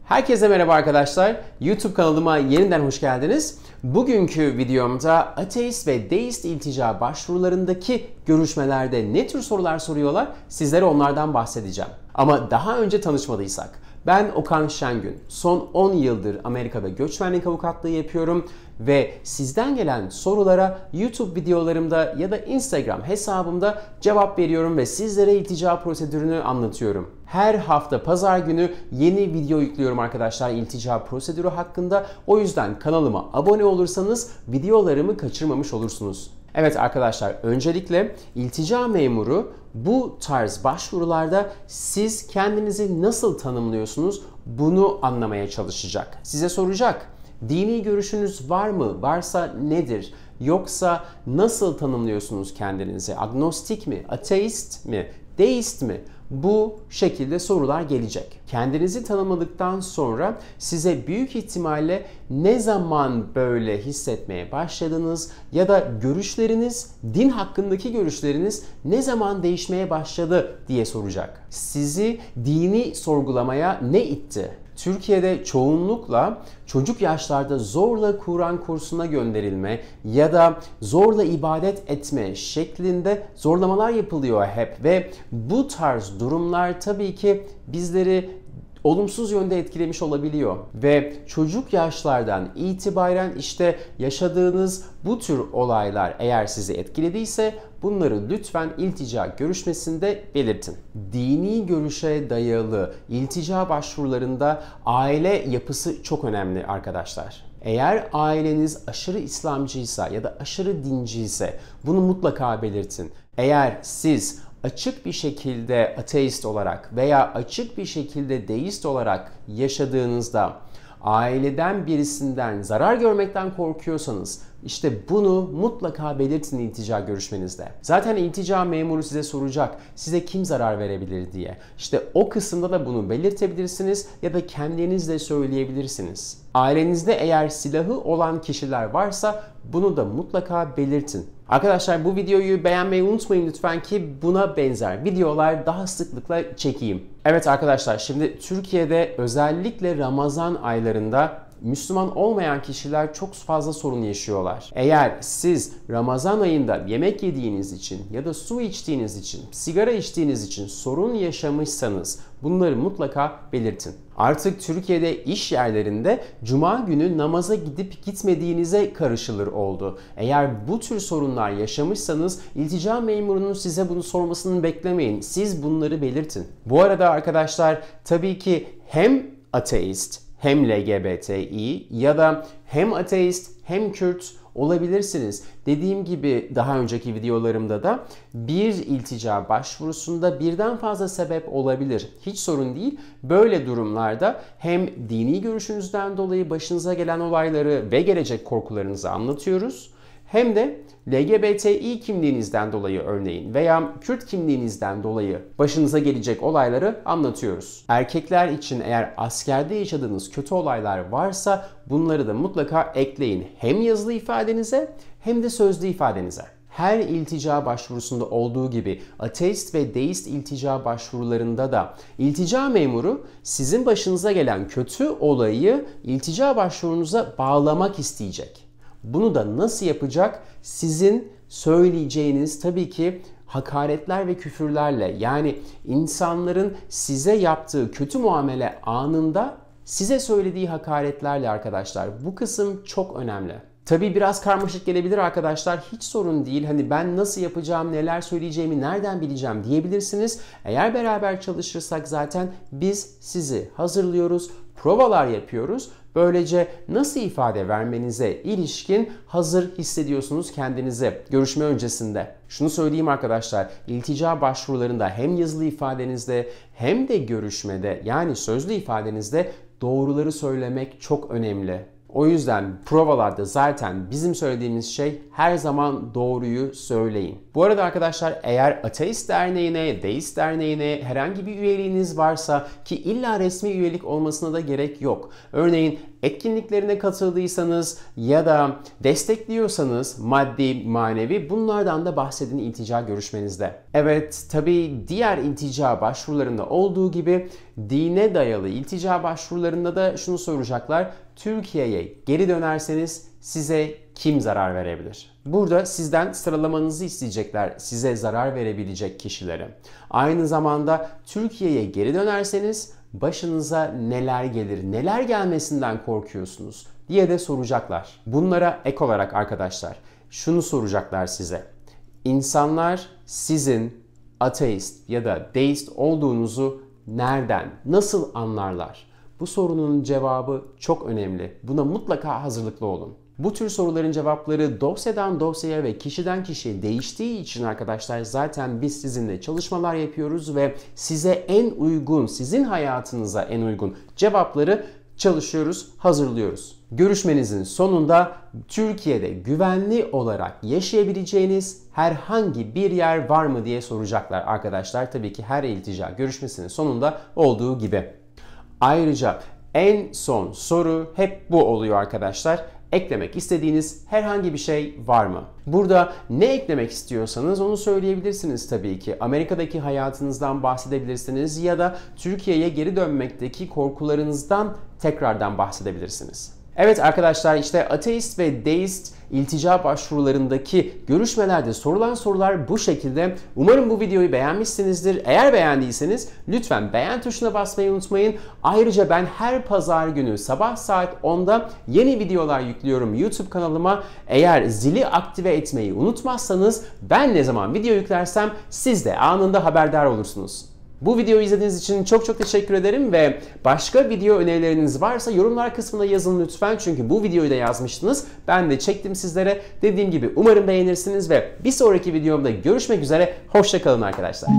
Herkese merhaba arkadaşlar. YouTube kanalıma yeniden hoş geldiniz. Bugünkü videomda ateist ve deist iltica başvurularındaki görüşmelerde ne tür sorular soruyorlar, sizlere onlardan bahsedeceğim. Ama daha önce tanışmadıysak, ben Okan Şengün. Son 10 yıldır Amerika'da göçmenlik avukatlığı yapıyorum ve sizden gelen sorulara YouTube videolarımda ya da Instagram hesabımda cevap veriyorum ve sizlere iltica prosedürünü anlatıyorum. Her hafta pazar günü yeni video yüklüyorum arkadaşlar iltica prosedürü hakkında. O yüzden kanalıma abone olursanız videolarımı kaçırmamış olursunuz. Evet arkadaşlar, öncelikle iltica memuru bu tarz başvurularda siz kendinizi nasıl tanımlıyorsunuz bunu anlamaya çalışacak. Size soracak. Dini görüşünüz var mı? Varsa nedir? Yoksa nasıl tanımlıyorsunuz kendinizi? Agnostik mi? Ateist mi? Deist mi? Bu şekilde sorular gelecek. Kendinizi tanımladıktan sonra size büyük ihtimalle ne zaman böyle hissetmeye başladınız ya da görüşleriniz, din hakkındaki görüşleriniz ne zaman değişmeye başladı diye soracak. Sizi dini sorgulamaya ne itti? Türkiye'de çoğunlukla çocuk yaşlarda zorla Kur'an kursuna gönderilme ya da zorla ibadet etme şeklinde zorlamalar yapılıyor hep ve bu tarz durumlar tabii ki bizleri olumsuz yönde etkilemiş olabiliyor ve çocuk yaşlardan itibaren işte yaşadığınız bu tür olaylar eğer sizi etkilediyse bunları lütfen iltica görüşmesinde belirtin. Dini görüşe dayalı iltica başvurularında aile yapısı çok önemli arkadaşlar. Eğer aileniz aşırı İslamcıysa ya da aşırı dinciyse bunu mutlaka belirtin. Eğer siz açık bir şekilde ateist olarak veya açık bir şekilde deist olarak yaşadığınızda aileden birisinden zarar görmekten korkuyorsanız işte bunu mutlaka belirtin iltica görüşmenizde. Zaten iltica memuru size soracak size kim zarar verebilir diye. İşte o kısımda da bunu belirtebilirsiniz ya da kendiniz de söyleyebilirsiniz. Ailenizde eğer silahı olan kişiler varsa bunu da mutlaka belirtin. Arkadaşlar bu videoyu beğenmeyi unutmayın lütfen ki buna benzer videolar daha sıklıkla çekeyim. Evet arkadaşlar, şimdi Türkiye'de özellikle Ramazan aylarında Müslüman olmayan kişiler çok fazla sorun yaşıyorlar. Eğer siz Ramazan ayında yemek yediğiniz için ya da su içtiğiniz için, sigara içtiğiniz için sorun yaşamışsanız bunları mutlaka belirtin. Artık Türkiye'de iş yerlerinde cuma günü namaza gidip gitmediğinize karışılır oldu. Eğer bu tür sorunlar yaşamışsanız iltica memurunun size bunu sormasını beklemeyin. Siz bunları belirtin. Bu arada arkadaşlar tabii ki hem ateist hem LGBTİ ya da hem ateist hem Kürt olabilirsiniz. Dediğim gibi daha önceki videolarımda da bir iltica başvurusunda birden fazla sebep olabilir. Hiç sorun değil. Böyle durumlarda hem dini görüşünüzden dolayı başınıza gelen olayları ve gelecek korkularınızı anlatıyoruz. Hem de LGBTİ kimliğinizden dolayı örneğin veya Kürt kimliğinizden dolayı başınıza gelecek olayları anlatıyoruz. Erkekler için eğer askerde yaşadığınız kötü olaylar varsa bunları da mutlaka ekleyin. Hem yazılı ifadenize hem de sözlü ifadenize. Her iltica başvurusunda olduğu gibi ateist ve deist iltica başvurularında da iltica memuru sizin başınıza gelen kötü olayı iltica başvurunuza bağlamak isteyecek. Bunu da nasıl yapacak? Sizin söyleyeceğiniz tabii ki hakaretler ve küfürlerle, yani insanların size yaptığı kötü muamele anında size söylediği hakaretlerle arkadaşlar. Bu kısım çok önemli. Tabii biraz karmaşık gelebilir arkadaşlar. Hiç sorun değil. Hani ben nasıl yapacağım, neler söyleyeceğimi nereden bileceğim diyebilirsiniz. Eğer beraber çalışırsak zaten biz sizi hazırlıyoruz, provalar yapıyoruz. Böylece nasıl ifade vermenize ilişkin hazır hissediyorsunuz kendinizi görüşme öncesinde. Şunu söyleyeyim arkadaşlar, iltica başvurularında hem yazılı ifadenizde hem de görüşmede yani sözlü ifadenizde doğruları söylemek çok önemli. O yüzden provalarda zaten bizim söylediğimiz şey her zaman doğruyu söyleyin. Bu arada arkadaşlar eğer ateist derneğine, deist derneğine herhangi bir üyeliğiniz varsa ki illa resmi üyelik olmasına da gerek yok. Örneğin etkinliklerine katıldıysanız ya da destekliyorsanız maddi, manevi bunlardan da bahsedin iltica görüşmenizde. Evet, tabii diğer iltica başvurularında olduğu gibi dine dayalı iltica başvurularında da şunu soracaklar. Türkiye'ye geri dönerseniz size kim zarar verebilir? Burada sizden sıralamanızı isteyecekler size zarar verebilecek kişileri. Aynı zamanda Türkiye'ye geri dönerseniz başınıza neler gelir, neler gelmesinden korkuyorsunuz diye de soracaklar. Bunlara ek olarak arkadaşlar şunu soracaklar size. İnsanlar sizin ateist ya da deist olduğunuzu nereden, nasıl anlarlar? Bu sorunun cevabı çok önemli. Buna mutlaka hazırlıklı olun. Bu tür soruların cevapları dosyadan dosyaya ve kişiden kişiye değiştiği için arkadaşlar zaten biz sizinle çalışmalar yapıyoruz ve size en uygun, sizin hayatınıza en uygun cevapları çalışıyoruz, hazırlıyoruz. Görüşmenizin sonunda Türkiye'de güvenli olarak yaşayabileceğiniz herhangi bir yer var mı diye soracaklar arkadaşlar. Tabii ki her iltica görüşmesinin sonunda olduğu gibi. Ayrıca en son soru hep bu oluyor arkadaşlar. Eklemek istediğiniz herhangi bir şey var mı? Burada ne eklemek istiyorsanız onu söyleyebilirsiniz tabii ki. Amerika'daki hayatınızdan bahsedebilirsiniz ya da Türkiye'ye geri dönmekteki korkularınızdan tekrardan bahsedebilirsiniz. Evet arkadaşlar, işte ateist ve deist iltica başvurularındaki görüşmelerde sorulan sorular bu şekilde. Umarım bu videoyu beğenmişsinizdir. Eğer beğendiyseniz lütfen beğen tuşuna basmayı unutmayın. Ayrıca ben her pazar günü sabah saat 10'da yeni videolar yüklüyorum YouTube kanalıma. Eğer zili aktive etmeyi unutmazsanız ben ne zaman video yüklersem siz de anında haberdar olursunuz. Bu videoyu izlediğiniz için çok teşekkür ederim ve başka video önerileriniz varsa yorumlar kısmına yazın lütfen. Çünkü bu videoyu da yazmıştınız. Ben de çektim sizlere. Dediğim gibi umarım beğenirsiniz ve bir sonraki videomda görüşmek üzere. Hoşça kalın arkadaşlar.